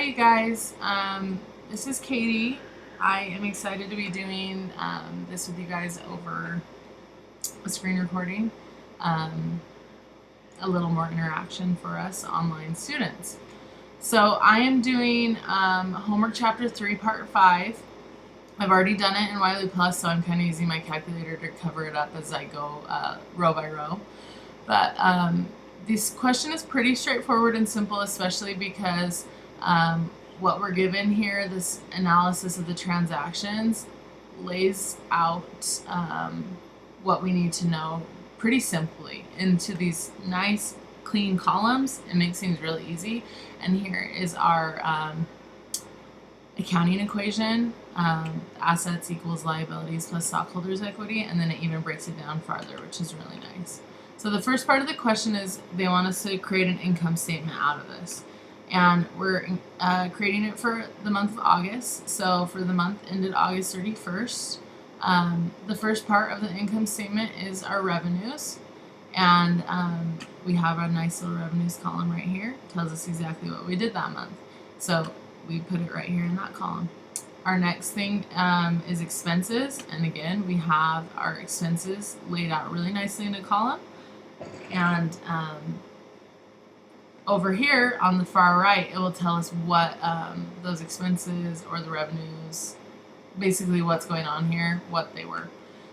Hi, you guys. This is Katie. I am excited to be doing this with you guys over a screen recording. Um, a little more interaction for us online students. So I am doing homework chapter 3, part 5. I've already done it in Wiley Plus, so I'm kind of using my calculator to cover it up as I go row by row. But this question is pretty straightforward and simple, especially because what we're given here, this analysis of the transactions, lays out what we need to know pretty simply into these nice clean columns. It makes things really easy. And here is our accounting equation. Assets equals liabilities plus stockholders' equity, and then it even breaks it down farther, which is really nice. So the first part of the question is they want us to create an income statement out of this. And we're creating it for the month of August. So for the month ended August 31st, the first part of the income statement is our revenues. And we have a nice little revenues column right here. It tells us exactly what we did that month. So we put it right here in that column. Our next thing is expenses. And again, we have our expenses laid out really nicely in a column. And over here on the far right, it will tell us what those expenses or the revenues, basically what's going on here, what they were.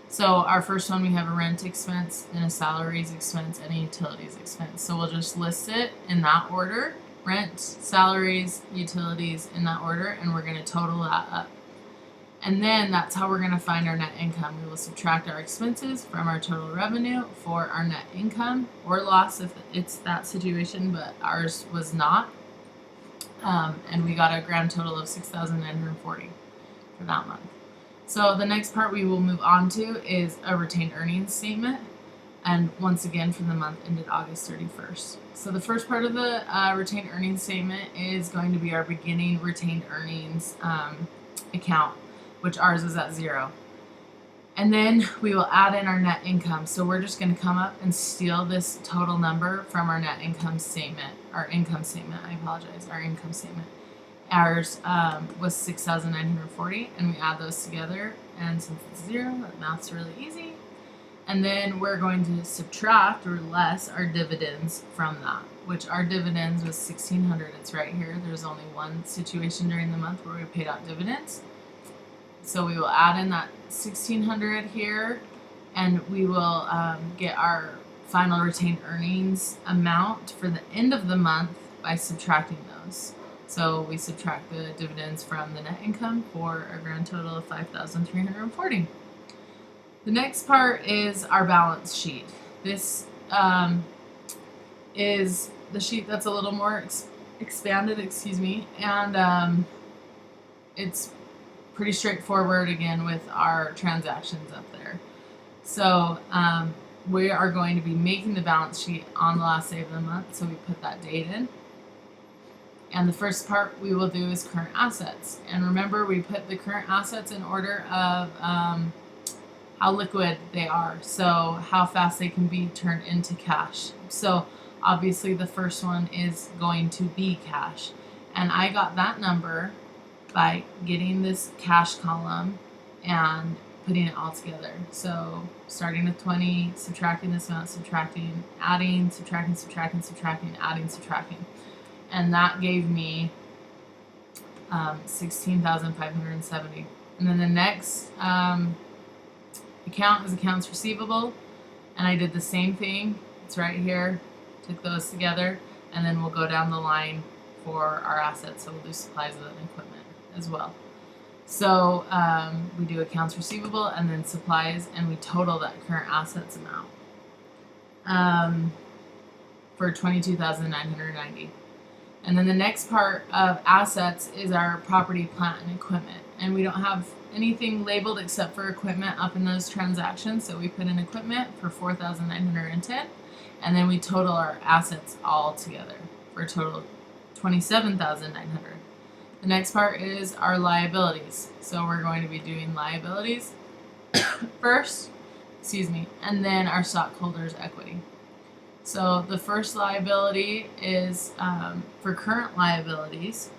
So our first one, we have a rent expense, then a salaries expense, and a utilities expense. So we'll just list it in that order: rent, salaries, utilities, in that order, and we're going to total that up. And then that's how we're going to find our net income. We will subtract our expenses from our total revenue for our net income or loss if it's that situation, but ours was not. And we got a grand total of $6,940 for that month. So the next part we will move on to is a retained earnings statement. And once again, for the month ended August 31st. So the first part of the retained earnings statement is going to be our beginning retained earnings account, which ours is at 0. And then we will add in our net income. So we're just going to come up and steal this total number from our net income statement, our income statement, our income statement. Ours was $6,940, and we add those together, and since it's 0, that math's really easy. And then we're going to subtract or less our dividends from that, which our dividends was $1,600. It's right here. There's only one situation during the month where we paid out dividends. So we will add in that $1,600 here, and we will get our final retained earnings amount for the end of the month by subtracting those. So we subtract the dividends from the net income for a grand total of $5,340. The next part is our balance sheet. This is the sheet that's a little more expanded, and it's pretty straightforward again with our transactions up there. So we are going to be making the balance sheet on the last day of the month, so we put that date in. And the first part we will do is current assets. And remember, we put the current assets in order of how liquid they are, so how fast they can be turned into cash. So obviously the first one is going to be cash. And I got that number by getting this cash column and putting it all together. So starting with 20, subtracting this amount, subtracting, adding, subtracting, subtracting, subtracting, adding, subtracting. And that gave me 16,570. And then the next account is accounts receivable, and I did the same thing. It's right here. Took those together, and then we'll go down the line for our assets. So we'll do supplies and equipment as well. So we do accounts receivable and then supplies, and we total that current assets amount for $22,990. And then the next part of assets is our property, plant, and equipment. And we don't have anything labeled except for equipment up in those transactions. So we put in equipment for $4,910. And then we total our assets all together for a total of $27,900. The next part is our liabilities. So we're going to be doing liabilities first, and then our stockholders' equity. So the first liability is for current liabilities.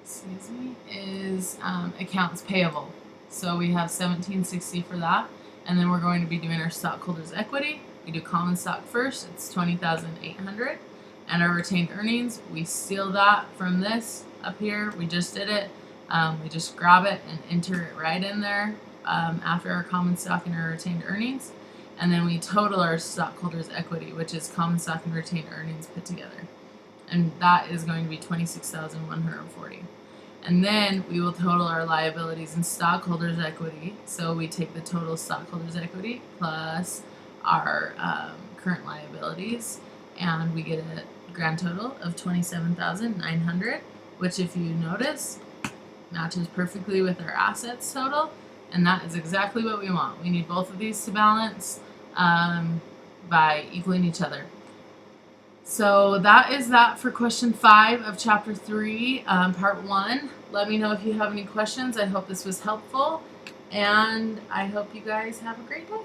excuse me, is accounts payable. So we have 1760 for that, and then we're going to be doing our stockholders' equity. We do common stock first. It's 20,800, and our retained earnings. We steal that from this up here. We just did it. We just grab it and enter it right in there after our common stock and our retained earnings, and then we total our stockholders' equity, which is common stock and retained earnings put together, and that is going to be 26,140. And then we will total our liabilities and stockholders' equity. So we take the total stockholders' equity plus our current liabilities, and we get a grand total of 27,900, which, if you notice, matches perfectly with our assets total, and that is exactly what we want. We need both of these to balance by equaling each other. So that is that for question 5 of chapter 3, part 1. Let me know if you have any questions. I hope this was helpful, and I hope you guys have a great day.